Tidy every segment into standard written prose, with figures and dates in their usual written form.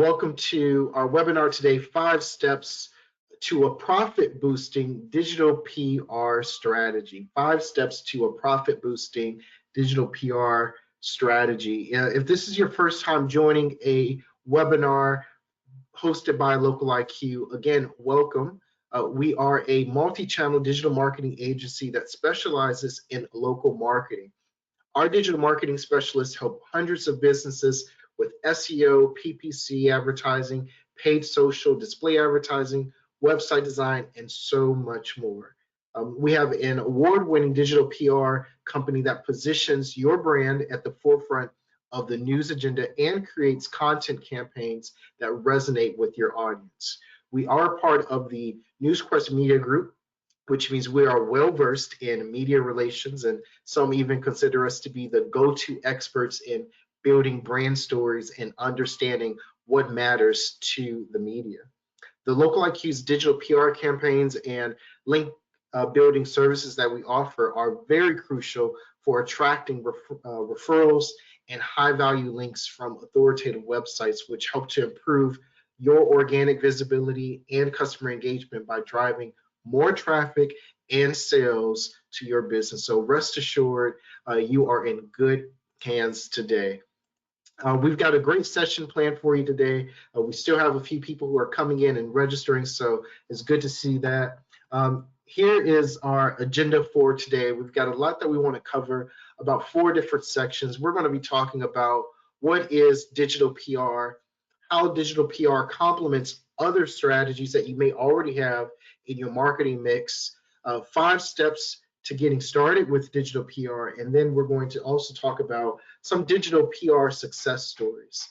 Welcome to our webinar today, 5 steps to a profit boosting digital PR strategy. 5 steps to a profit boosting digital PR strategy. If this is your first time joining a webinar hosted by LOCALiQ, again, welcome. We are a multi-channel digital marketing agency that specializes in local marketing. Our digital marketing specialists help hundreds of businesses with SEO, PPC advertising, paid social, display advertising, website design, and so much more. We have an award-winning digital PR company that positions your brand at the forefront of the news agenda and creates content campaigns that resonate with your audience. We are part of the NewsQuest Media Group, which means we are well-versed in media relations, and some even consider us to be the go-to experts in building brand stories and understanding what matters to the media. The LOCALiQ's digital PR campaigns and link building services that we offer are very crucial for attracting referrals and high-value links from authoritative websites, which help to improve your organic visibility and customer engagement by driving more traffic and sales to your business. So rest assured, you are in good hands today. We've got a great session planned for you today. We still have a few people who are coming in and registering, so it's good to see that. Here is our agenda for today. We've got a lot that we want to cover, about 4 different sections. We're going to be talking about what is digital PR, how digital PR complements other strategies that you may already have in your marketing mix, 5 steps to getting started with digital PR, and then we're going to also talk about some digital PR success stories.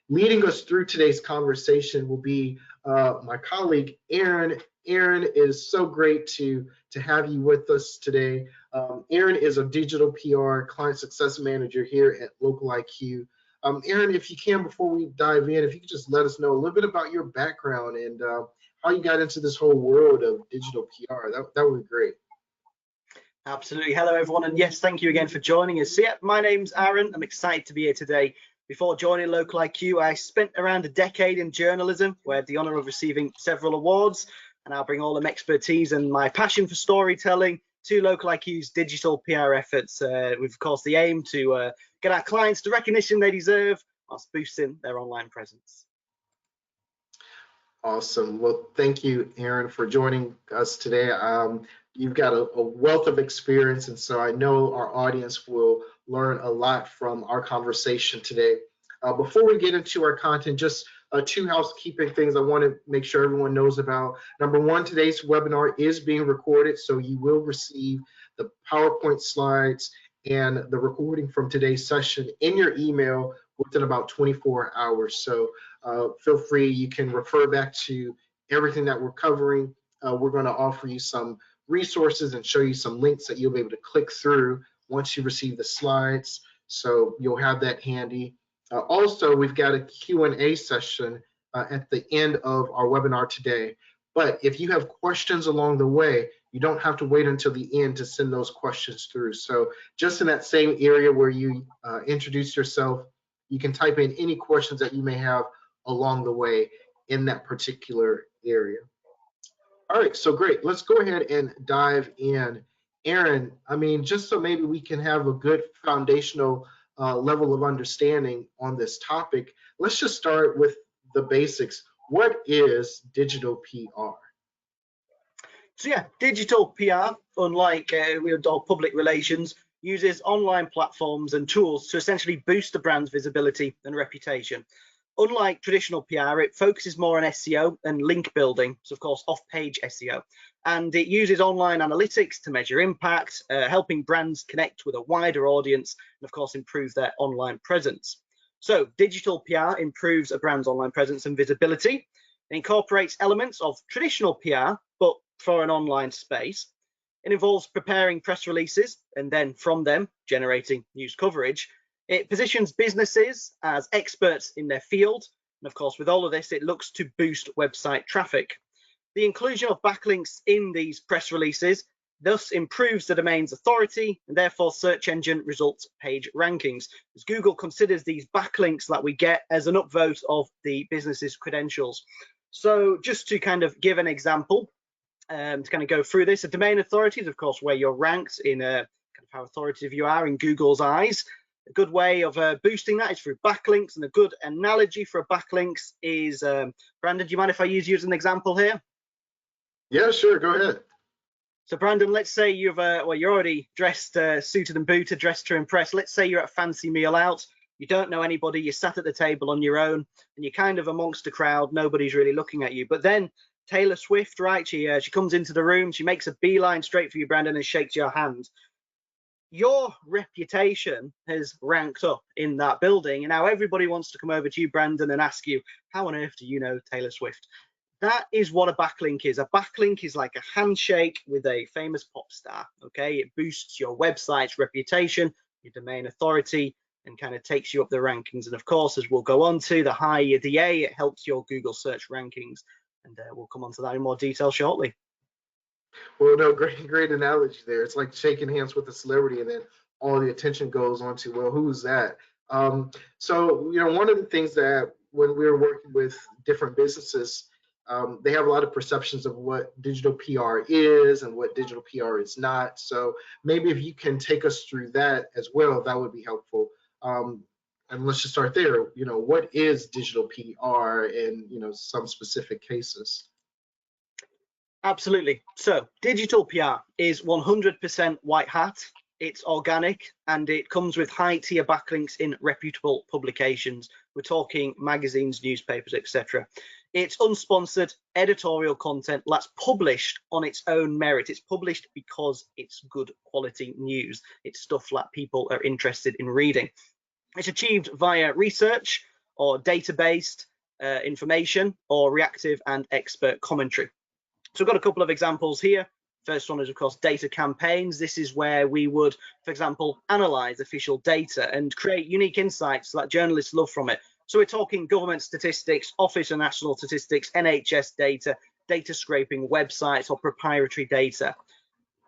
Leading us through today's conversation will be my colleague, Aaron. Aaron, it is so great to have you with us today. Aaron is a digital PR client success manager here at LOCALiQ. Aaron, if you can, before we dive in, if you could just let us know a little bit about your background and how you got into this whole world of digital PR, that would be great. Absolutely. Hello, everyone. And yes, thank you again for joining us. So yeah, my name's Aaron. I'm excited to be here today. Before joining LOCALiQ, I spent around a decade in journalism, where I had the honor of receiving several awards. And I'll bring all of my expertise and my passion for storytelling to LOCALiQ's digital PR efforts, with, of course, the aim to get our clients the recognition they deserve whilst boosting their online presence. Awesome. Well, thank you, Aaron, for joining us today. You've got a wealth of experience, and so I know our audience will learn a lot from our conversation today. Before we get into our content, just 2 housekeeping things I want to make sure everyone knows about. Number 1, today's webinar is being recorded, so you will receive the PowerPoint slides and the recording from today's session in your email within about 24 hours. So feel free, you can refer back to everything that we're covering. We're going to offer you some resources and show you some links that you'll be able to click through once you receive the slides. So you'll have that handy. Also, we've got a Q&A session at the end of our webinar today. But if you have questions along the way, you don't have to wait until the end to send those questions through. So just in that same area where you introduce yourself, you can type in any questions that you may have along the way in that particular area. All right, so great. Let's go ahead and dive in. Aaron, I mean, just so maybe we can have a good foundational level of understanding on this topic, let's just start with the basics. What is digital PR? So yeah, digital PR, unlike public relations, uses online platforms and tools to essentially boost the brand's visibility and reputation. Unlike traditional PR, it focuses more on SEO and link building, so of course off-page SEO, and it uses online analytics to measure impact, helping brands connect with a wider audience and of course improve their online presence. So digital PR improves a brand's online presence and visibility. It incorporates elements of traditional PR, but for an online space. It involves preparing press releases and then from them generating news coverage. It positions businesses as experts in their field. And of course, with all of this, it looks to boost website traffic. The inclusion of backlinks in these press releases thus improves the domain's authority and therefore search engine results page rankings, as Google considers these backlinks that we get as an upvote of the business's credentials. So just to kind of give an example, to kind of go through this, a domain authority is of course where you're ranked in kind of how authoritative you are in Google's eyes. A good way of boosting that is through backlinks, and a good analogy for a backlinks is, Brandon, do you mind if I use you as an example here? Yeah, sure, go ahead. So Brandon, let's say you've well, you're already dressed, suited and booted, dressed to impress. Let's say you're at a fancy meal out. You don't know anybody. You're sat at the table on your own, and you're kind of amongst a crowd. Nobody's really looking at you. But then Taylor Swift, right? She comes into the room. She makes a beeline straight for you, Brandon, and shakes your hand. Your reputation has ranked up in that building, and now everybody wants to come over to you, Brandon, and ask you, how on earth do you know Taylor Swift? That is what a backlink is. A backlink is like a handshake with a famous pop star, okay? It boosts your website's reputation, your domain authority, and kind of takes you up the rankings. And of course, as we'll go on to, the higher your DA, it helps your Google search rankings. And we'll come on to that in more detail shortly. Well, no, great analogy there. It's like shaking hands with a celebrity, and then all the attention goes on to, well, who's that? So, one of the things that when we were working with different businesses, they have a lot of perceptions of what digital PR is and what digital PR is not. So maybe if you can take us through that as well, that would be helpful. And let's just start there. What is digital PR in, some specific cases? Absolutely. So digital PR is 100% white hat. It's organic, and it comes with high tier backlinks in reputable publications. We're talking magazines, newspapers, etc. It's unsponsored editorial content that's published on its own merit. It's published because it's good quality news. It's stuff that people are interested in reading. It's achieved via research or data-based information or reactive and expert commentary. So we've got a couple of examples here. First one is, of course, data campaigns. This is where we would, for example, analyze official data and create unique insights that journalists love from it. So we're talking government statistics, Office of National Statistics, NHS data, data scraping websites, or proprietary data.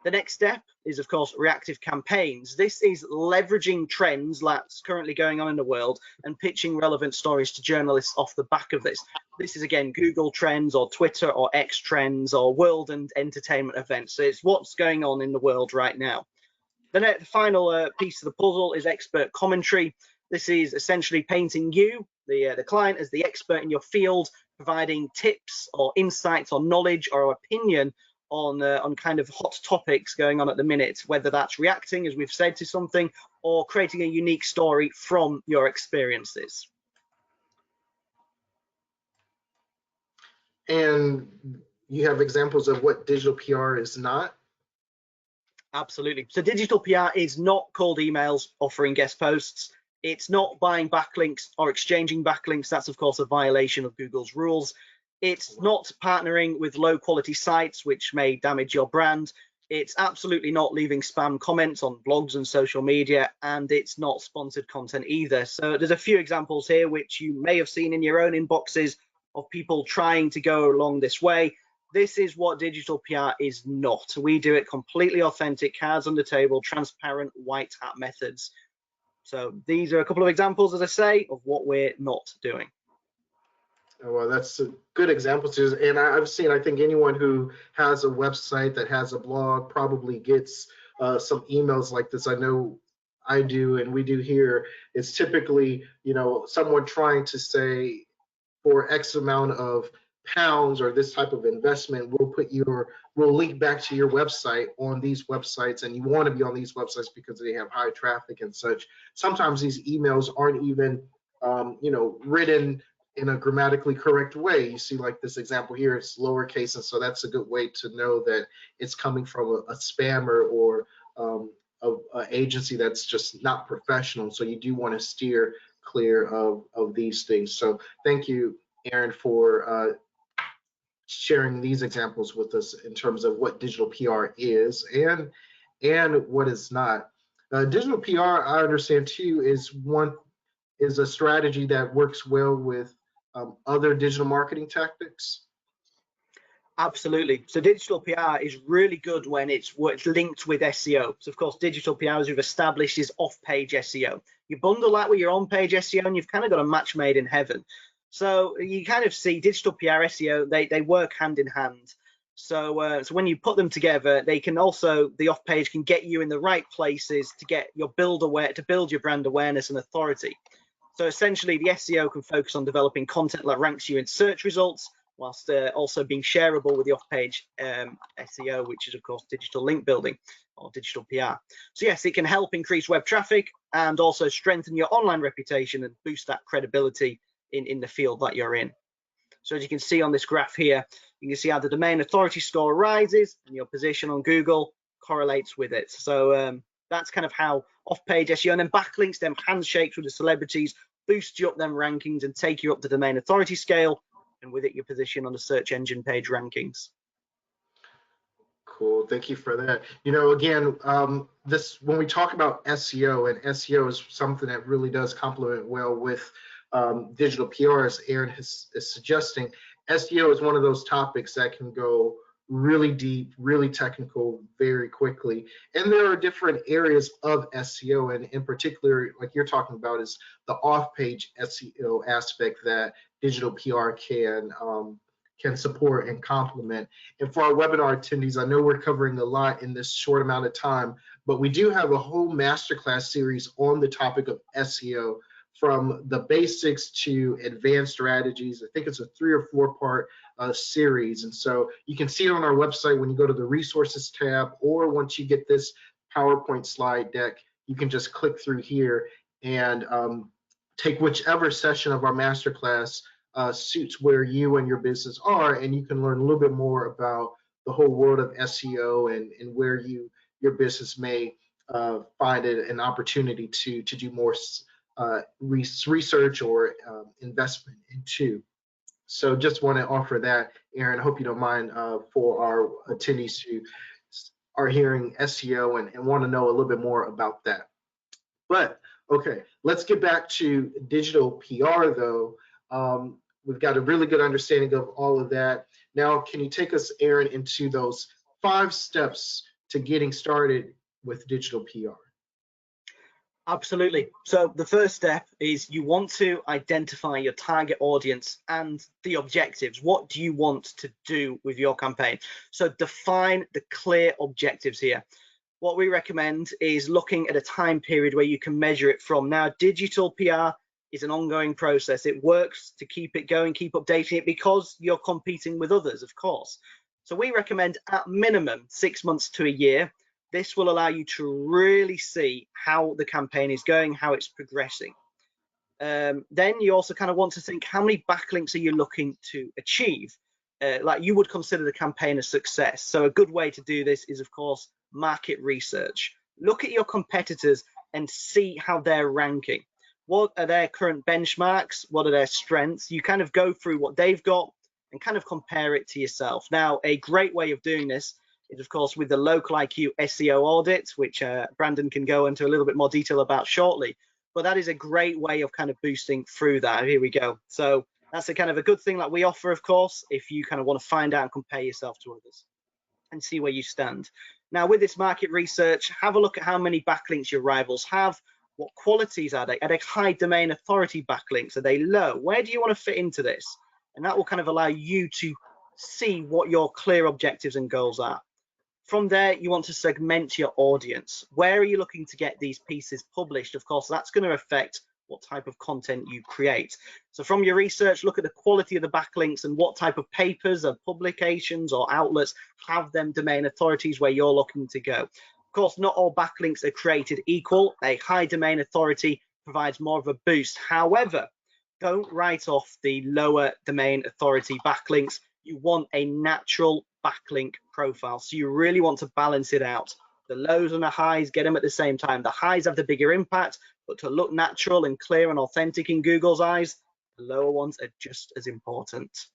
The next step is, of course, reactive campaigns. This is leveraging trends that's currently going on in the world and pitching relevant stories to journalists off the back of this. This is, again, Google Trends or Twitter or X Trends or world and entertainment events. So it's what's going on in the world right now. The final piece of the puzzle is expert commentary. This is essentially painting you, the client, as the expert in your field, providing tips or insights or knowledge or opinion on kind of hot topics going on at the minute, whether that's reacting, as we've said, to something, or creating a unique story from your experiences. And you have examples of what digital PR is not? Absolutely. So digital PR is not cold emails offering guest posts. It's not buying backlinks or exchanging backlinks. That's, of course, a violation of Google's rules. It's not partnering with low quality sites, which may damage your brand. It's absolutely not leaving spam comments on blogs and social media, and it's not sponsored content either. So there's a few examples here which you may have seen in your own inboxes of people trying to go along this way. This is what digital PR is not. We do it completely authentic, cards on the table, transparent, white hat methods. So these are a couple of examples, as I say, of what we're not doing. Well, that's a good example, and I've seen, I think anyone who has a website that has a blog probably gets some emails like this. I know I do, and we do here. It's typically, someone trying to say, for X amount of pounds or this type of investment, we'll link back to your website on these websites, and you want to be on these websites because they have high traffic and such. Sometimes these emails aren't even, written in a grammatically correct way. You see, like this example here, it's lowercase, and so that's a good way to know that it's coming from a spammer or an agency that's just not professional. So you do want to steer clear of these things. So thank you, Aaron, for sharing these examples with us in terms of what digital PR is and what it's not. Digital PR, I understand too, is a strategy that works well with other digital marketing tactics. Absolutely. So digital PR is really good when it's linked with SEO. So of course, digital PR, as we've established, is off-page SEO. You bundle that with your on-page SEO, and you've kind of got a match made in heaven. So you kind of see digital PR, SEO, they work hand in hand. So when you put them together, they can also, the off-page can get you in the right places to get your to build your brand awareness and authority. So essentially, the SEO can focus on developing content that ranks you in search results, whilst also being shareable with the off-page SEO, which is of course digital link building or digital PR. So yes, it can help increase web traffic and also strengthen your online reputation and boost that credibility in the field that you're in. So as you can see on this graph here, you can see how the domain authority score rises and your position on Google correlates with it. So that's kind of how off-page SEO, and then backlinks, them handshakes with the celebrities, boost you up them rankings and take you up the domain authority scale, and with it your position on the search engine page rankings. Cool, thank you for that. You know, again, this when we talk about SEO, and SEO is something that really does complement well with digital PR, as Aaron is suggesting. SEO is one of those topics that can go really deep, really technical, very quickly. And there are different areas of SEO, and in particular, like you're talking about, is the off-page SEO aspect that digital PR can support and complement. And for our webinar attendees, I know we're covering a lot in this short amount of time, but we do have a whole masterclass series on the topic of SEO, from the basics to advanced strategies. I think it's a 3 or 4 part series. And so you can see it on our website when you go to the resources tab, or once you get this PowerPoint slide deck, you can just click through here and take whichever session of our masterclass suits where you and your business are, and you can learn a little bit more about the whole world of SEO and where your business may find it an opportunity to do more research or investment into. So just want to offer that, Aaron. I hope you don't mind for our attendees who are hearing SEO and want to know a little bit more about that. But okay, let's get back to digital PR though. We've got a really good understanding of all of that. Now, can you take us, Aaron, into those 5 steps to getting started with digital PR? Absolutely. So the first step is you want to identify your target audience and the objectives. What do you want to do with your campaign? So define the clear objectives here. What we recommend is looking at a time period where you can measure it from. Now, digital PR is an ongoing process. It works to keep it going, keep updating it, because you're competing with others, of course. So we recommend at minimum 6 months to a year. This will allow you to really see how the campaign is going, how it's progressing. Then you also kind of want to think, how many backlinks are you looking to achieve? Like you would consider the campaign a success. So a good way to do this is, of course, market research. Look at your competitors and see how they're ranking. What are their current benchmarks? What are their strengths? You kind of go through what they've got and kind of compare it to yourself. Now, a great way of doing this is, of course, with the LOCALiQ SEO audit, which Brandon can go into a little bit more detail about shortly. But that is a great way of kind of boosting through that. Here we go. So that's a kind of a good thing that we offer, of course, if you kind of want to find out and compare yourself to others and see where you stand. Now, with this market research, have a look at how many backlinks your rivals have. What qualities are they? Are they high domain authority backlinks? Are they low? Where do you want to fit into this? And that will kind of allow you to see what your clear objectives and goals are. From there, you want to segment your audience. Where are you looking to get these pieces published? Of course, that's going to affect what type of content you create. So from your research, look at the quality of the backlinks and what type of papers or publications or outlets have them domain authorities where you're looking to go. Of course, not all backlinks are created equal. A high domain authority provides more of a boost. However, don't write off the lower domain authority backlinks. You want a natural backlink profile. So you really want to balance it out. The lows and the highs, get them at the same time. The highs have the bigger impact, but to look natural and clear and authentic in Google's eyes, the lower ones are just as important.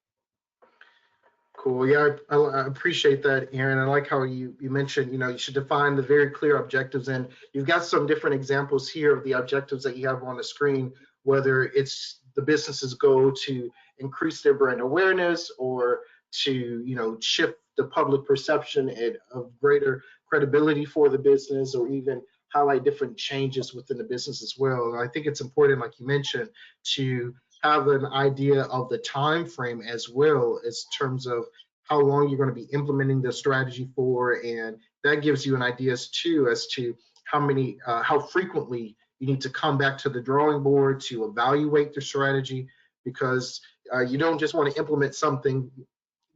Cool. Yeah, I appreciate that, Aaron. I like how you mentioned, you should define the very clear objectives, and you've got some different examples here of the objectives that you have on the screen, whether it's the business's goal to increase their brand awareness or to, shift the public perception and of greater credibility for the business, or even highlight different changes within the business as well. And I think it's important, like you mentioned, to have an idea of the time frame as well, as terms of how long you're going to be implementing the strategy for, and that gives you an idea as to how frequently you need to come back to the drawing board to evaluate the strategy, because you don't just want to implement something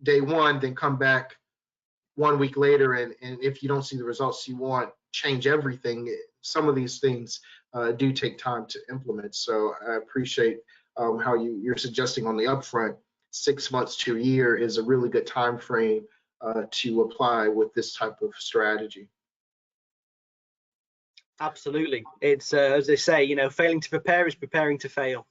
day one, then come back 1 week later, and if you don't see the results you want, change everything. Some of these things do take time to implement. So I appreciate how you're suggesting on the upfront, 6 months to a year is a really good time frame to apply with this type of strategy. Absolutely. It's as they say, failing to prepare is preparing to fail.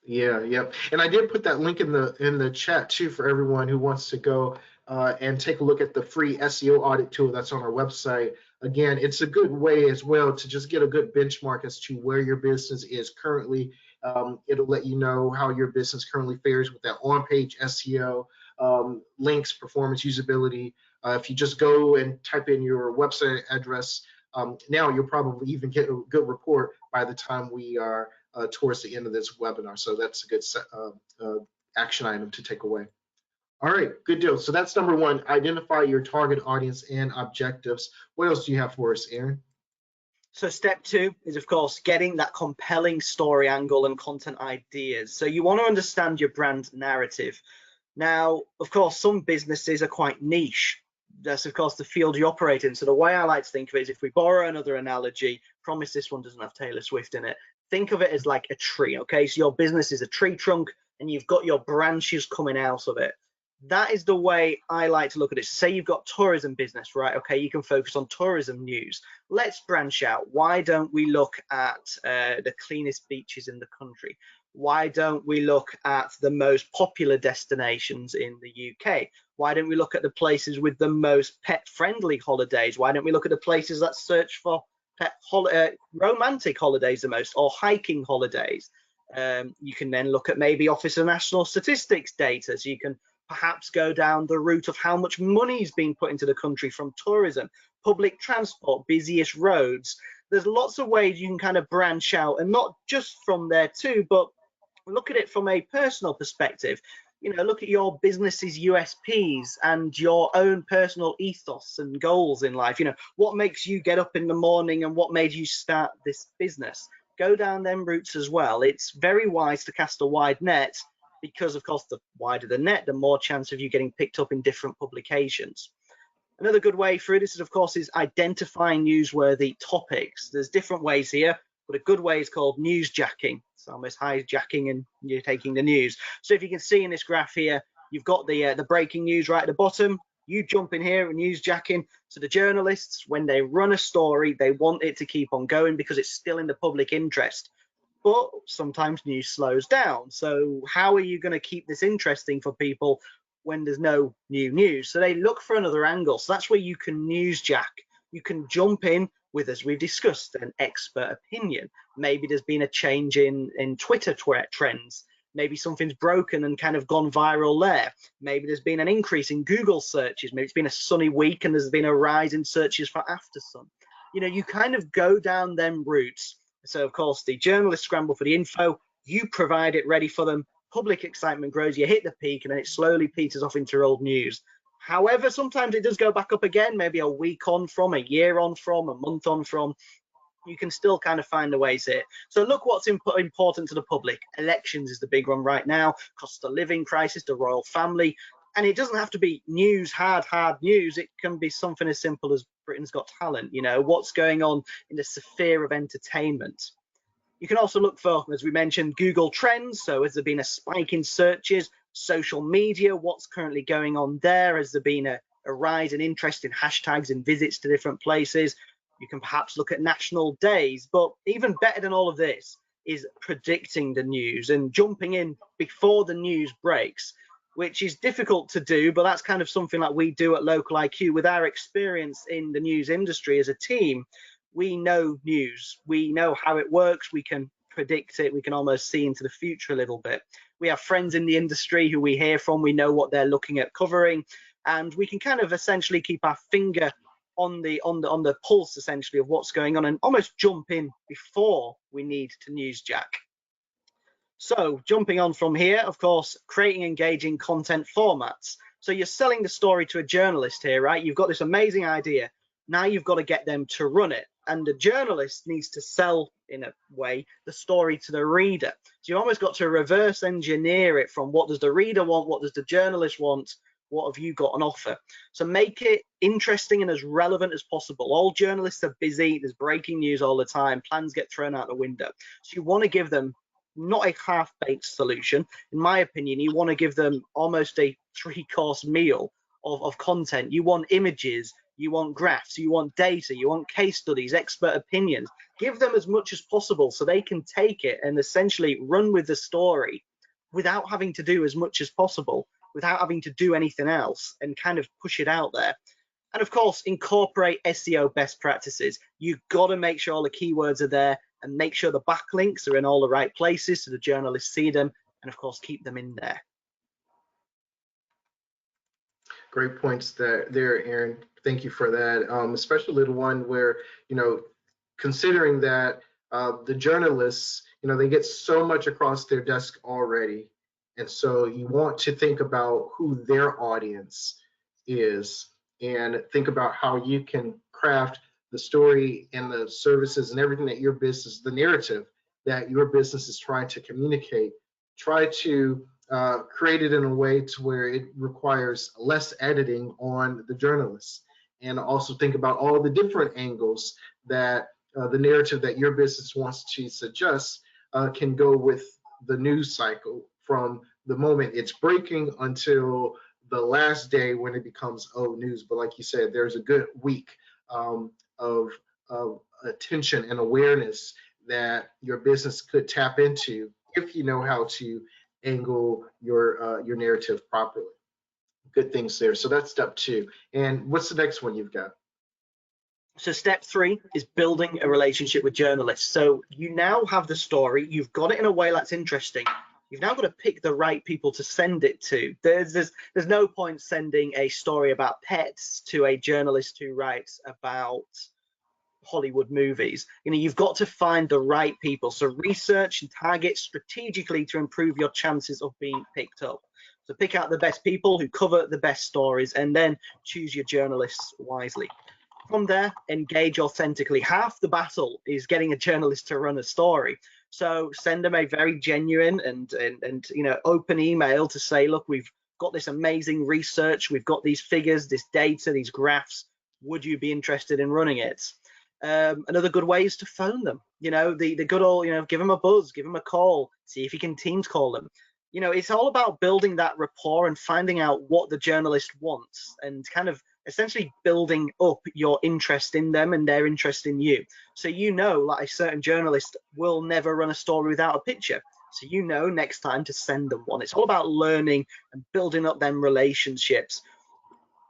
Yeah, yep. And I did put that link in the chat too for everyone who wants to go and take a look at the free SEO audit tool that's on our website. Again, it's a good way as well to just get a good benchmark as to where your business is currently. It'll let you know how your business currently fares with that on-page SEO, links, performance, usability. If you just go and type in your website address, now you'll probably even get a good report by the time we are towards the end of this webinar. So that's a good action item to take away. All right, good deal. So that's number one, identify your target audience and objectives. What else do you have for us, Aaron? So step 2 is, of course, getting that compelling story angle and content ideas. So you want to understand your brand narrative. Now, of course, some businesses are quite niche. That's, of course, the field you operate in. So the way I like to think of it is, if we borrow another analogy, promise this one doesn't have Taylor Swift in it. Think of it as like a tree, okay? So your business is a tree trunk and you've got your branches coming out of it. That is the way I like to look at it. Say you've got tourism business, right? Okay, you can focus on tourism news. Let's branch out. Why don't we look at the cleanest beaches in the country? Why don't we look at the most popular destinations in the UK? Why don't we look at the places with the most pet-friendly holidays? Why don't we look at the places that search for romantic holidays the most, or hiking holidays? You can then look at maybe Office of National Statistics data. So you can perhaps go down the route of how much money is being put into the country from tourism, public transport, busiest roads. There's lots of ways you can kind of branch out, and not just from there too, but look at it from a personal perspective. Look at your business's USPs and your own personal ethos and goals in life. What makes you get up in the morning and what made you start this business? Go down them routes as well. It's very wise to cast a wide net, because, of course, the wider the net, the more chance of you getting picked up in different publications. Another good way through this, of course, is identifying newsworthy topics. There's different ways here, but a good way is called newsjacking. It's almost hijacking and you're taking the news. So if you can see in this graph here, you've got the breaking news right at the bottom. You jump in here and newsjacking. So the journalists, when they run a story, they want it to keep on going because it's still in the public interest. But sometimes news slows down. So how are you going to keep this interesting for people when there's no new news? So they look for another angle. So that's where you can newsjack. You can jump in with, as we've discussed, an expert opinion. Maybe there's been a change in Twitter trends. Maybe something's broken and kind of gone viral there. Maybe there's been an increase in Google searches. Maybe it's been a sunny week and there's been a rise in searches for after sun. You kind of go down them routes. So, of course, the journalists scramble for the info. You provide it ready for them. Public excitement grows. You hit the peak and then it slowly peters off into old news. However, sometimes it does go back up again, maybe a week on from, a year on from, a month on from. You can still kind of find the ways here. So look what's important to the public. Elections is the big one right now. Cost of living crisis, the royal family. And it doesn't have to be news, hard news. It can be something as simple as Britain's Got Talent. What's going on in the sphere of entertainment. You can also look for, as we mentioned, Google Trends. So has there been a spike in searches? Social media, what's currently going on there? Has there been a rise in interest in hashtags and visits to different places? You can perhaps look at national days, but even better than all of this is predicting the news and jumping in before the news breaks, which is difficult to do, but that's kind of something like we do at LOCALiQ. With our experience in the news industry as a team, we know news, we know how it works, we can predict it, we can almost see into the future a little bit. We have friends in the industry who we hear from, we know what they're looking at covering, and we can kind of essentially keep our finger on the pulse essentially of what's going on and almost jump in before we need to newsjack. So jumping on from here, of course, creating engaging content formats. So you're selling the story to a journalist here, right? You've got this amazing idea. Now you've got to get them to run it. And the journalist needs to sell, in a way, the story to the reader. So you've almost got to reverse engineer it from what does the reader want, what does the journalist want, what have you got on offer? So make it interesting and as relevant as possible. All journalists are busy. There's breaking news all the time. Plans get thrown out the window. So you want to give them not a half-baked solution. In my opinion, you want to give them almost a three-course meal of content. You want images, you want graphs, you want data, you want case studies, expert opinions. Give them as much as possible so they can take it and essentially run with the story without having to do as much as possible, without having to do anything else, and kind of push it out there. And of course, incorporate SEO best practices. You've got to make sure all the keywords are there and make sure the backlinks are in all the right places so the journalists see them, and of course, keep them in there. Great points there, Aaron. Thank you for that. Especially the one where, considering that the journalists, they get so much across their desk already. And so you want to think about who their audience is and think about how you can craft the story and the services and everything that your business, the narrative that your business is trying to communicate. Try to create it in a way to where it requires less editing on the journalists, and also think about all the different angles that the narrative that your business wants to suggest can go with the news cycle from the moment it's breaking until the last day when it becomes news. But like you said, there's a good week of attention and awareness that your business could tap into if you know how to angle your narrative properly. Good things there. So that's step 2. And what's the next one you've got? So step 3 is building a relationship with journalists. So you now have the story, you've got it in a way that's interesting. You've now got to pick the right people to send it to. There's no point sending a story about pets to a journalist who writes about Hollywood movies. You've got to find the right people. So research and target strategically to improve your chances of being picked up. So pick out the best people who cover the best stories, and then choose your journalists wisely. From there, engage authentically. Half the battle is getting a journalist to run a story. So send them a very genuine and open email to say, look, we've got this amazing research, we've got these figures, this data, these graphs. Would you be interested in running it? Another good way is to phone them. The good old, give them a buzz, give them a call, see if you can Teams call them. It's all about building that rapport and finding out what the journalist wants and kind of essentially building up your interest in them and their interest in you. So like a certain journalist will never run a story without a picture. So next time to send them one. It's all about learning and building up them relationships.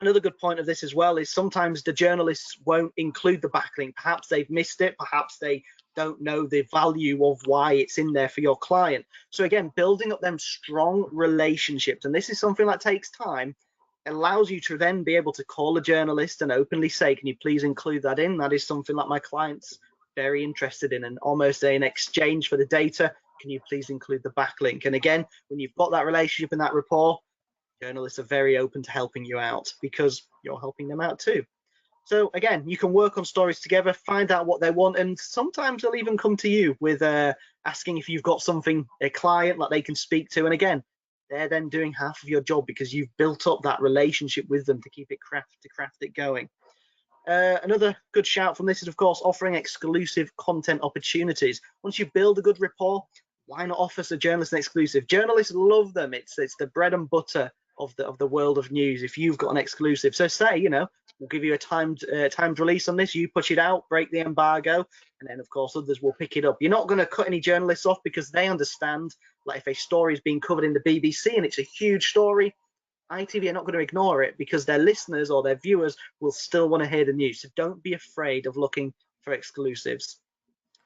Another good point of this as well is sometimes the journalists won't include the backlink. Perhaps they've missed it. Perhaps they don't know the value of why it's in there for your client. So again, building up them strong relationships, and this is something that takes time, allows you to then be able to call a journalist and openly say, can you please include that in? That is something that my client's very interested in, and almost an exchange for the data. Can you please include the backlink? And again, when you've got that relationship and that rapport, journalists are very open to helping you out because you're helping them out too. So again, you can work on stories together, find out what they want, and sometimes they'll even come to you with asking if you've got something, a client that they can speak to. And again, they're then doing half of your job because you've built up that relationship with them to keep it craft it going. Another good shout from this is, of course, offering exclusive content opportunities. Once you build a good rapport, why not offer a journalist an exclusive? Journalists love them. It's the bread and butter of the world of news if you've got an exclusive. So say, we'll give you a timed release on this, you push it out, break the embargo, and then of course others will pick it up. You're not going to cut any journalists off because they understand, like if a story is being covered in the BBC and it's a huge story, ITV are not going to ignore it because their listeners or their viewers will still want to hear the news. So don't be afraid of looking for exclusives.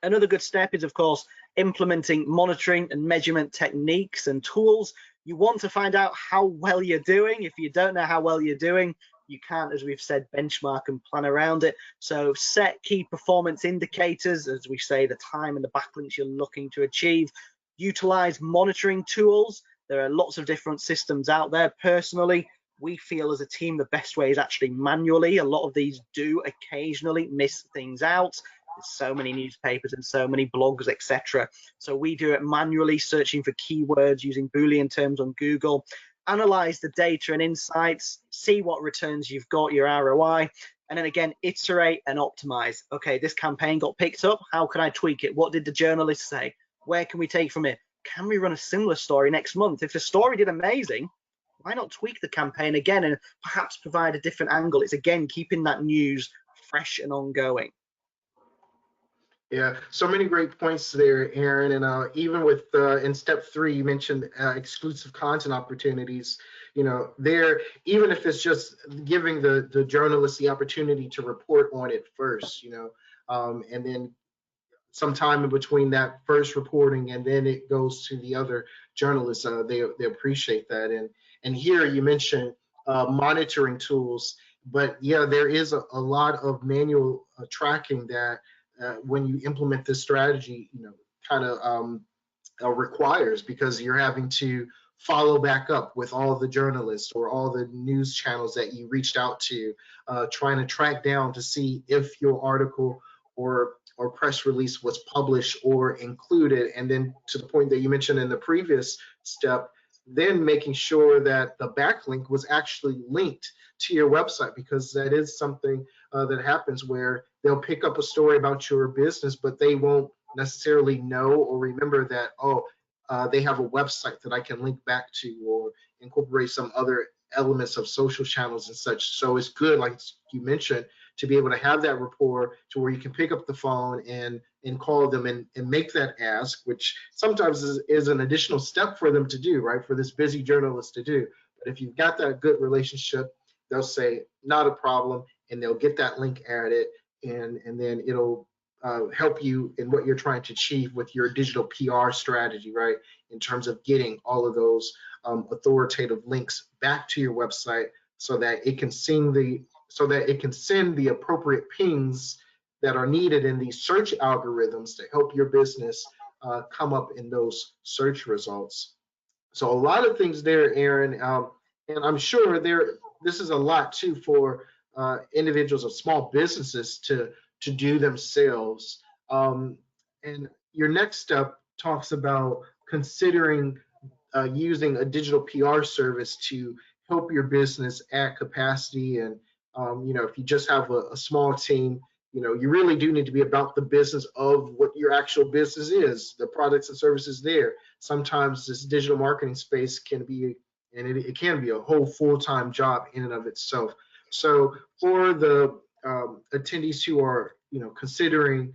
Another good step is, of course, implementing monitoring and measurement techniques and tools. You want to find out how well you're doing. If you don't know how well you're doing, you can't, as we've said, benchmark and plan around it. So set key performance indicators, as we say, the time and the backlinks you're looking to achieve. Utilize monitoring tools. There are lots of different systems out there. Personally, we feel as a team the best way is actually manually. A lot of these do occasionally miss things out. There's so many newspapers and so many blogs, etc. So we do it manually, searching for keywords using Boolean terms on Google. Analyze the data and insights, see what returns you've got, your ROI, and then again, iterate and optimize. Okay, this campaign got picked up. How can I tweak it? What did the journalist say? Where can we take from it? Can we run a similar story next month? If the story did amazing, why not tweak the campaign again and perhaps provide a different angle? It's again keeping that news fresh and ongoing. Yeah, so many great points there, Aaron. And even with in step 3, you mentioned exclusive content opportunities. You know, there, even if it's just giving the journalist the opportunity to report on it first, you know, and then sometime in between that first reporting and then it goes to the other journalists, they appreciate that. And here you mentioned monitoring tools, but yeah, there is a lot of manual tracking that when you implement this strategy, you know, kind of requires, because you're having to follow back up with all the journalists or all the news channels that you reached out to, trying to track down to see if your article or press release was published or included. And then to the point that you mentioned in the previous step, then making sure that the backlink was actually linked to your website, because that is something that happens where they'll pick up a story about your business, but they won't necessarily know or remember that, oh, they have a website that I can link back to or incorporate some other elements of social channels and such. So it's good, like you mentioned, to be able to have that rapport to where you can pick up the phone and call them and make that ask, which sometimes is an additional step for them to do, right? For this busy journalist to do. But if you've got that good relationship, they'll say, not a problem, and they'll get that link added, and then it'll help you in what you're trying to achieve with your digital PR strategy, right? In terms of getting all of those authoritative links back to your website so that it can send the appropriate pings that are needed in these search algorithms to help your business come up in those search results. So a lot of things there, Aaron, and I'm sure this is a lot too for individuals or small businesses to do themselves. And your next step talks about considering using a digital PR service to help your business add capacity. And you know, if you just have a small team, you know, you really do need to be about the business of what your actual business is, the products and services there. Sometimes this digital marketing space can be, and it can be a whole full-time job in and of itself. So for the attendees who are, you know, considering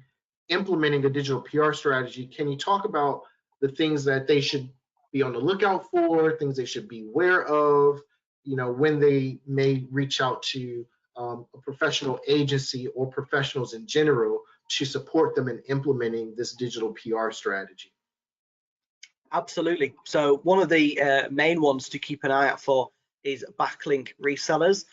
implementing a digital PR strategy, can you talk about the things that they should be on the lookout for, things they should be aware of, you know, when they may reach out to a professional agency or professionals in general to support them in implementing this digital PR strategy? Absolutely. So one of the main ones to keep an eye out for is backlink resellers.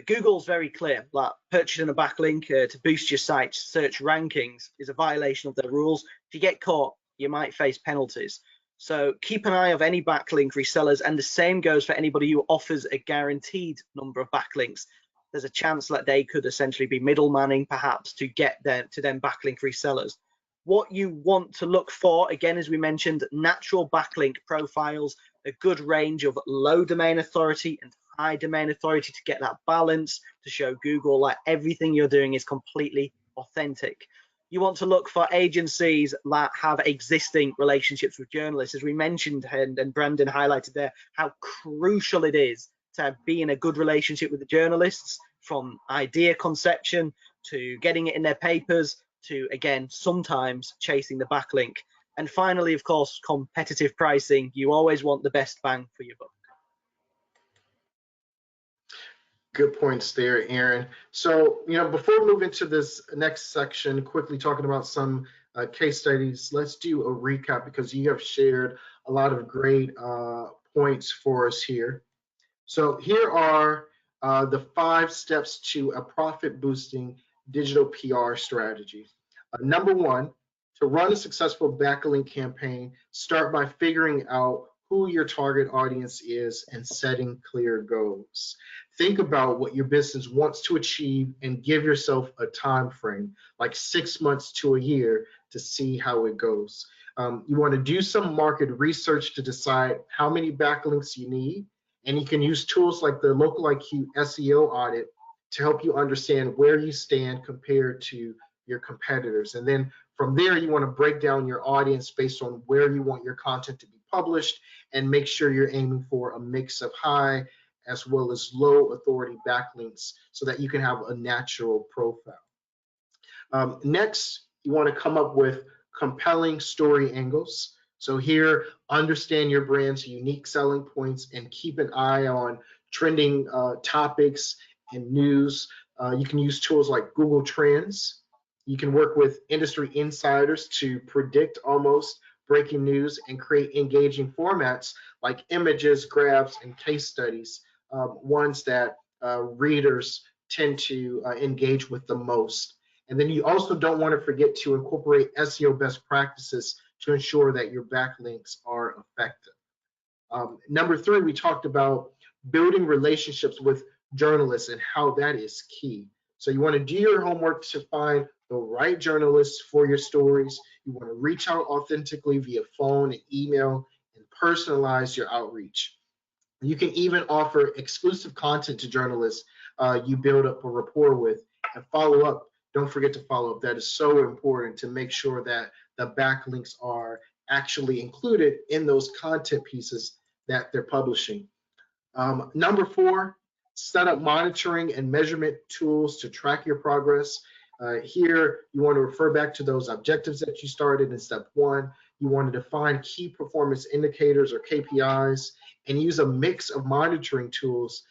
Google's very clear that purchasing a backlink to boost your site's search rankings is a violation of their rules. If you get caught, you might face penalties. So keep an eye of any backlink resellers, and the same goes for anybody who offers a guaranteed number of backlinks. There's a chance that they could essentially be middlemaning perhaps to get to them backlink resellers. What you want to look for, again, as we mentioned, natural backlink profiles, a good range of low domain authority and high domain authority to get that balance, to show Google that everything you're doing is completely authentic. You want to look for agencies that have existing relationships with journalists. As we mentioned, and Brandon highlighted there, how crucial it is to be in a good relationship with the journalists, from idea conception to getting it in their papers to, again, sometimes chasing the backlink. And finally, of course, competitive pricing. You always want the best bang for your buck. Good points there, Aaron. So, you know, before we move into this next section, quickly talking about some case studies, let's do a recap because you have shared a lot of great points for us here. So here are the 5 steps to a profit boosting digital PR strategy. Number 1, to run a successful backlink campaign, start by figuring out who your target audience is and setting clear goals. Think about what your business wants to achieve and give yourself a time frame, like 6 months to a year, to see how it goes. You want to do some market research to decide how many backlinks you need, and you can use tools like the LOCALiQ SEO audit to help you understand where you stand compared to your competitors. And then from there, you want to break down your audience based on where you want your content to be published and make sure you're aiming for a mix of high as well as low authority backlinks so that you can have a natural profile. Next, you want to come up with compelling story angles. So here, understand your brand's unique selling points and keep an eye on trending topics and news. You can use tools like Google Trends. You can work with industry insiders to predict almost breaking news and create engaging formats like images, graphs, and case studies, ones that readers tend to engage with the most. And then you also don't want to forget to incorporate SEO best practices to ensure that your backlinks are effective. Number 3, we talked about building relationships with journalists and how that is key. So you want to do your homework to find the right journalists for your stories. You want to reach out authentically via phone and email and personalize your outreach. You can even offer exclusive content to journalists you build up a rapport with, and follow up. Don't forget to follow up. That is so important to make sure that the backlinks are actually included in those content pieces that they're publishing. Number 4, set up monitoring and measurement tools to track your progress. Here, you want to refer back to those objectives that you started in step 1. You want to define key performance indicators or KPIs and use a mix of monitoring tools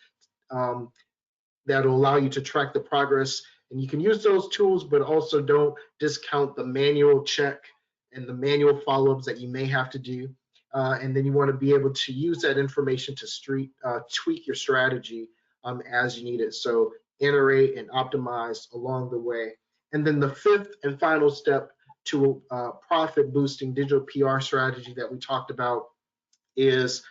that will allow you to track the progress. And you can use those tools, but also don't discount the manual check and the manual follow-ups that you may have to do. And then you want to be able to use that information to tweak your strategy as you need it. So iterate and optimize along the way. And then the 5th and final step to profit boosting digital PR strategy that we talked about is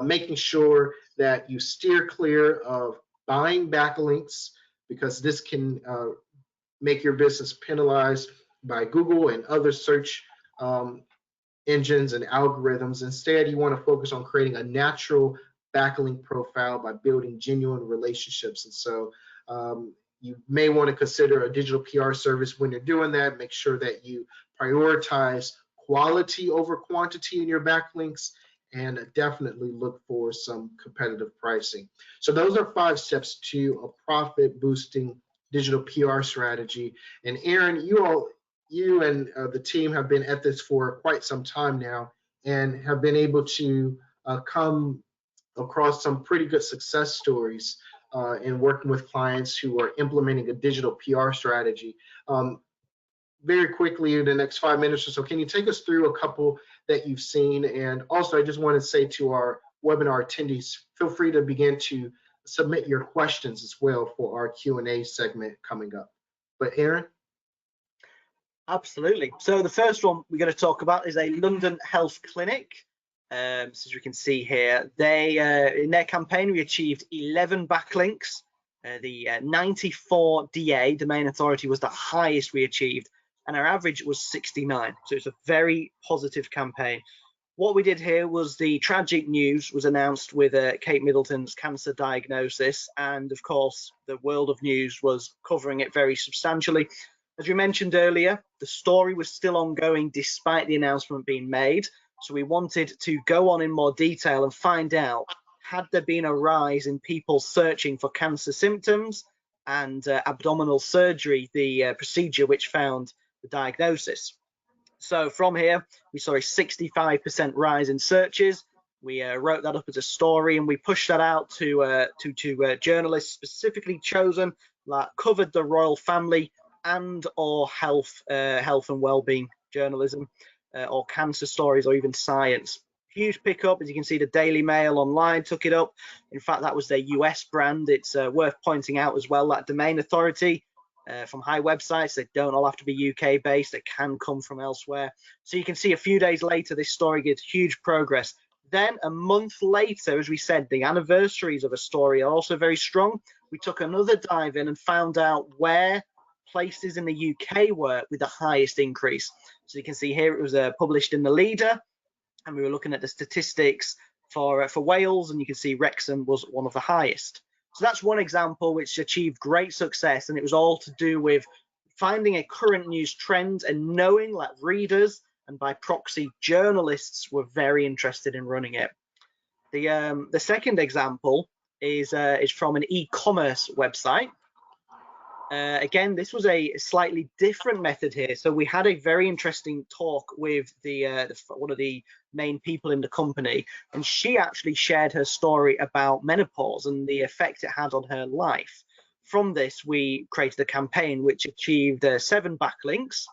making sure that you steer clear of buying backlinks, because this can make your business penalized by Google and other search engines and algorithms. Instead, you want to focus on creating a natural backlink profile by building genuine relationships. And so you may want to consider a digital PR service when you're doing that. Make sure that you prioritize quality over quantity in your backlinks, and definitely look for some competitive pricing. So those are 5 steps to a profit boosting digital PR strategy. And Aaron, you and the team have been at this for quite some time now and have been able to come across some pretty good success stories in working with clients who are implementing a digital PR strategy. Very quickly, in the next 5 minutes or so, can you take us through a couple that you've seen? And also, I just want to say to our webinar attendees, feel free to begin to submit your questions as well for our Q&A segment coming up. But Aaron? Absolutely. So the first one we're going to talk about is a London health clinic. So as we can see here, they in their campaign we achieved 11 backlinks. The 94 DA, domain authority, was the highest we achieved, and our average was 69. So it's a very positive campaign. What we did here was the tragic news was announced with Kate Middleton's cancer diagnosis, and of course the world of news was covering it very substantially. As we mentioned earlier, the story was still ongoing despite the announcement being made. So we wanted to go on in more detail and find out, had there been a rise in people searching for cancer symptoms and abdominal surgery, the procedure which found the diagnosis. So from here, we saw a 65% rise in searches. We wrote that up as a story, and we pushed that out to journalists specifically chosen that covered the royal family and or health and well-being journalism, or cancer stories, or even science. Huge pickup. As you can see, the Daily Mail Online took it up. In fact, that was their US brand. It's worth pointing out as well that domain authority from high websites, they don't all have to be UK based, they can come from elsewhere. So you can see a few days later, this story gets huge progress. Then a month later, as we said, the anniversaries of a story are also very strong. We took another dive in and found out where places in the UK were with the highest increase. So you can see here it was published in the Leader, and we were looking at the statistics for Wales, and you can see Wrexham was one of the highest. So that's one example which achieved great success, and it was all to do with finding a current news trend and knowing that readers and by proxy journalists were very interested in running it. The second example is from an e-commerce website. Again, this was a slightly different method here. So we had a very interesting talk with one of the main people in the company, and she actually shared her story about menopause and the effect it had on her life. From this, we created a campaign which achieved 7 backlinks,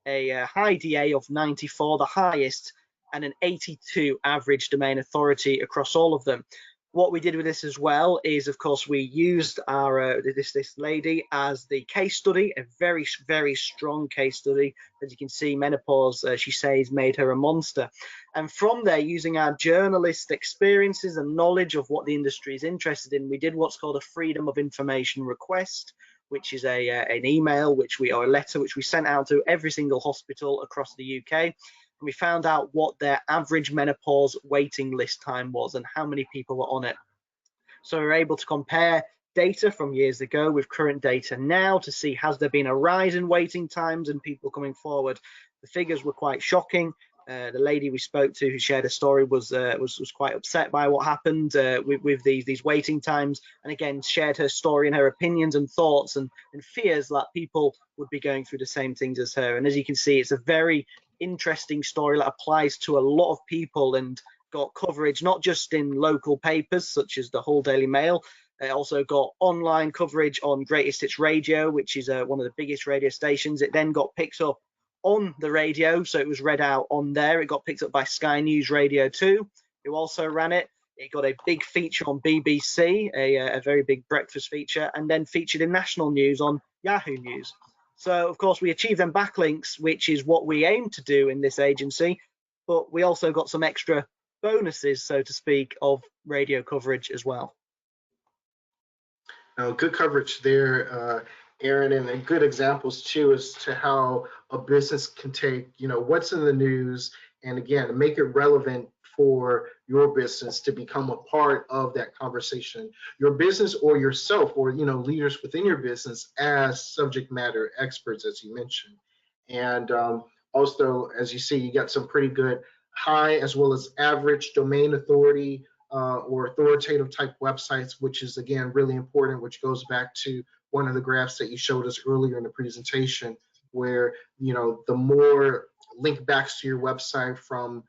a high DA of 94, the highest, and an 82 average domain authority across all of them. What we did with this as well is, of course, we used our this lady as the case study, a very, very strong case study. As you can see, menopause, she says, made her a monster. And from there, using our journalist experiences and knowledge of what the industry is interested in, we did what's called a freedom of information request, which is an email or a letter which we sent out to every single hospital across the UK. And we found out what their average menopause waiting list time was and how many people were on it. So we were able to compare data from years ago with current data now to see, has there been a rise in waiting times and people coming forward? The figures were quite shocking. The lady we spoke to who shared a story was quite upset by what happened with these waiting times, and again shared her story and her opinions and thoughts and fears that people would be going through the same things as her. And as you can see, it's a very interesting story that applies to a lot of people and got coverage not just in local papers such as the Hull Daily Mail. It also got online coverage on Greatest Hits Radio, which is one of the biggest radio stations. It then got picked up on the radio, so it was read out on there. It got picked up by Sky News Radio 2, who also ran it. It got a big feature on BBC, a very big breakfast feature, and then featured in national news on Yahoo News. So, of course, we achieved them backlinks, which is what we aim to do in this agency, but we also got some extra bonuses, so to speak, of radio coverage as well. Good coverage there, Aaron, and good examples too as to how a business can take, what's in the news and again, make it relevant for your business to become a part of that conversation, your business or yourself or, leaders within your business as subject matter experts, as you mentioned. And also, as you see, you got some pretty good high as well as average domain authority or authoritative type websites, which is again really important, which goes back to one of the graphs that you showed us earlier in the presentation, where the more link backs to your website from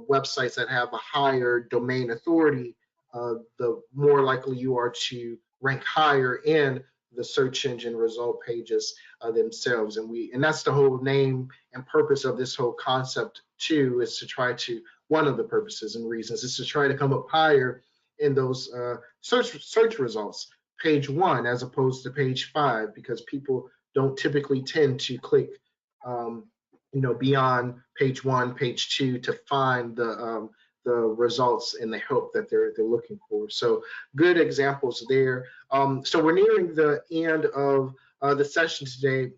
websites that have a higher domain authority, the more likely you are to rank higher in the search engine result pages themselves. And that's the whole name and purpose of this whole concept too, is to try to, one of the purposes and reasons is to try to come up higher in those search results, page 1 as opposed to page 5, because people don't typically tend to click beyond page 1, page 2 to find the results and the help that they're looking for. So good examples there. So we're nearing the end of the session today.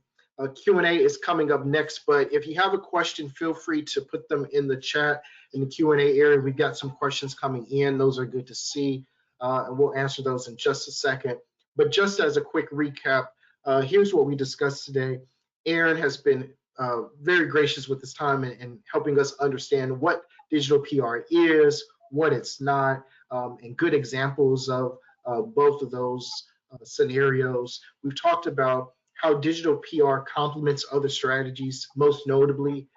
Q&A is coming up next, but if you have a question, feel free to put them in the chat in the Q&A area. We've got some questions coming in. Those are good to see, and we'll answer those in just a second. But just as a quick recap, here's what we discussed today. Aaron has been very gracious with his time and helping us understand what digital PR is, what it's not, and good examples of both of those scenarios. We've talked about how digital PR complements other strategies, most notably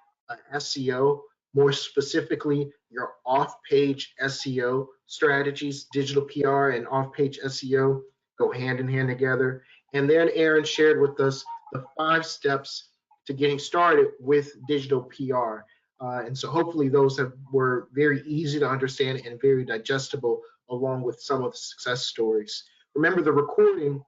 SEO, more specifically your off-page SEO strategies. Digital PR and off-page SEO go hand in hand together. And then Aaron shared with us the 5 steps to getting started with digital PR. And so hopefully those were very easy to understand and very digestible, along with some of the success stories. Remember, the recording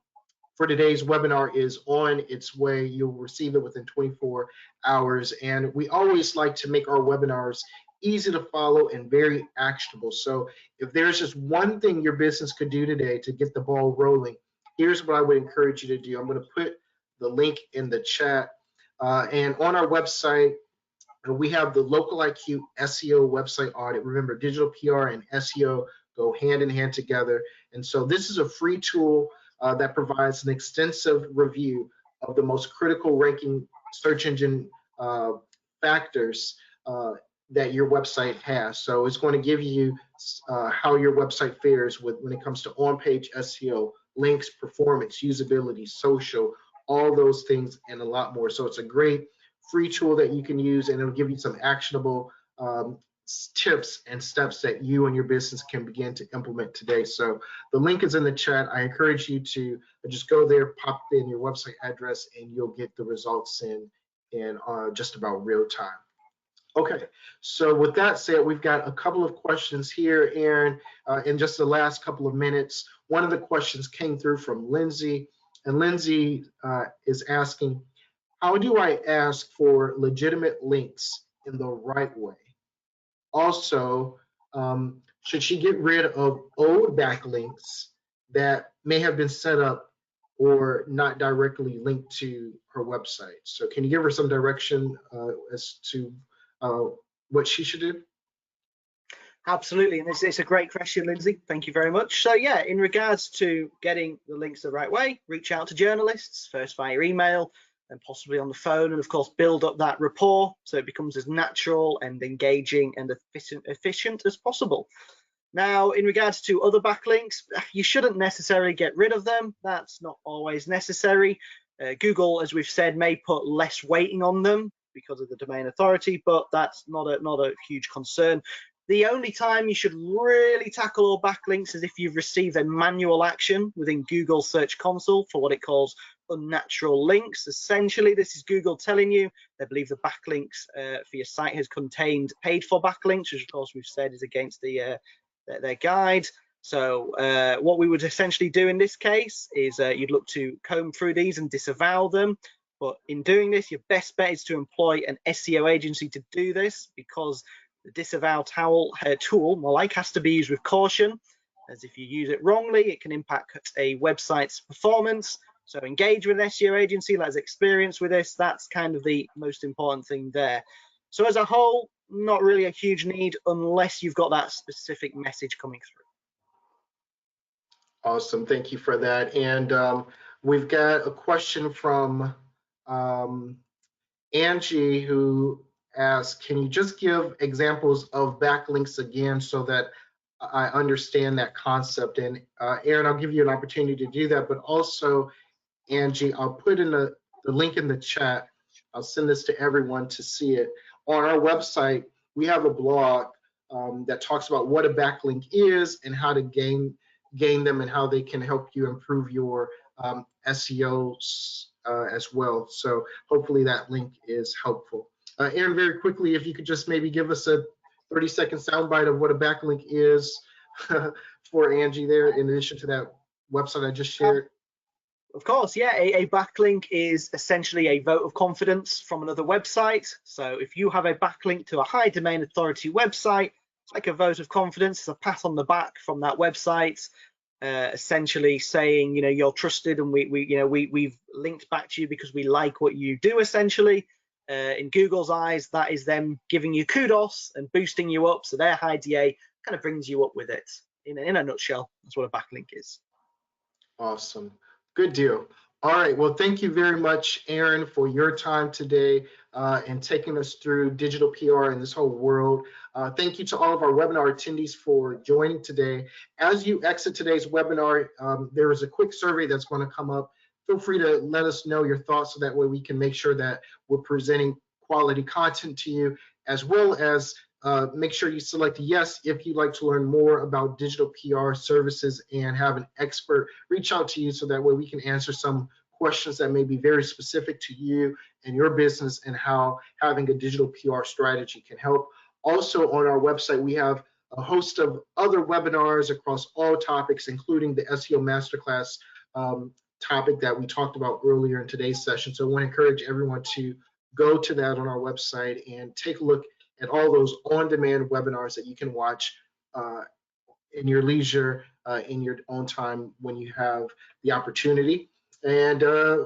for today's webinar is on its way. You'll receive it within 24 hours. And we always like to make our webinars easy to follow and very actionable. So if there's just one thing your business could do today to get the ball rolling, here's what I would encourage you to do. I'm going to put the link in the chat. And on our website, we have the LOCALiQ SEO website audit. Remember, digital PR and SEO go hand in hand together. And so this is a free tool that provides an extensive review of the most critical ranking search engine factors that your website has. So it's going to give you how your website fares when it comes to on-page SEO, links, performance, usability, social, all those things and a lot more. So it's a great free tool that you can use, and it'll give you some actionable tips and steps that you and your business can begin to implement today. So the link is in the chat. I encourage you to just go there, pop in your website address, and you'll get the results in just about real time. Okay, so with that said, we've got a couple of questions here, Aaron, in just the last couple of minutes. One of the questions came through from Lindsay, and Lindsay is asking, how do I ask for legitimate links in the right way? Also, should she get rid of old backlinks that may have been set up or not directly linked to her website? So can you give her some direction as to what she should do? Absolutely, and it's a great question, Lindsay. Thank you very much. So yeah, in regards to getting the links the right way, reach out to journalists, first via email, and possibly on the phone, and of course build up that rapport so it becomes as natural and engaging and efficient as possible. Now, in regards to other backlinks, you shouldn't necessarily get rid of them. That's not always necessary. Google, as we've said, may put less weighting on them because of the domain authority, but that's not a huge concern. The only time you should really tackle all backlinks is if you've received a manual action within Google Search Console for what it calls unnatural links. Essentially, this is Google telling you they believe the backlinks for your site has contained paid for backlinks, which of course we've said is against their guide. So what we would essentially do in this case is you'd look to comb through these and disavow them. But in doing this, your best bet is to employ an SEO agency to do this, because the disavow tool, LOCALiQ, has to be used with caution, as if you use it wrongly, it can impact a website's performance. So engage with an SEO agency that has experience with this. That's kind of the most important thing there. So as a whole, not really a huge need unless you've got that specific message coming through. Awesome, thank you for that. And we've got a question from Angie, who asks, can you just give examples of backlinks again so that I understand that concept? And Aaron, I'll give you an opportunity to do that, but also, Angie, I'll put in the link in the chat. I'll send this to everyone to see it. On our website, we have a blog that talks about what a backlink is and how to gain them and how they can help you improve your SEO as well. So hopefully that link is helpful. Aaron, very quickly, if you could just maybe give us a 30-second soundbite of what a backlink is for Angie there, in addition to that website I just shared. Of course, yeah, a backlink is essentially a vote of confidence from another website. So if you have a backlink to a high domain authority website, it's like a vote of confidence, it's a pat on the back from that website, essentially saying, you know, you're trusted, and we've linked back to you because we like what you do. Essentially, in Google's eyes, that is them giving you kudos and boosting you up. So their high DA kind of brings you up with it. In a nutshell, that's what a backlink is. Awesome. Good deal. All right. Well, thank you very much, Aaron, for your time today and taking us through digital PR in this whole world. Thank you to all of our webinar attendees for joining today. As you exit today's webinar, there is a quick survey that's going to come up. Feel free to let us know your thoughts so that way we can make sure that we're presenting quality content to you, as well as make sure you select yes if you'd like to learn more about digital PR services and have an expert reach out to you so that way we can answer some questions that may be very specific to you and your business and how having a digital PR strategy can help. Also on our website, we have a host of other webinars across all topics, including the SEO Masterclass topic that we talked about earlier in today's session. So I want to encourage everyone to go to that on our website and take a look at all those on-demand webinars that you can watch in your leisure, in your own time when you have the opportunity. And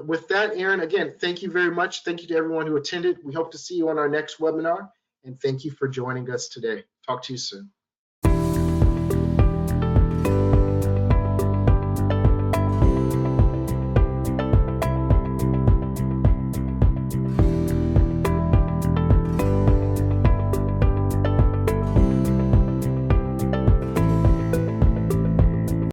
with that, Aaron, again, thank you very much. Thank you to everyone who attended. We hope to see you on our next webinar. And thank you for joining us today. Talk to you soon.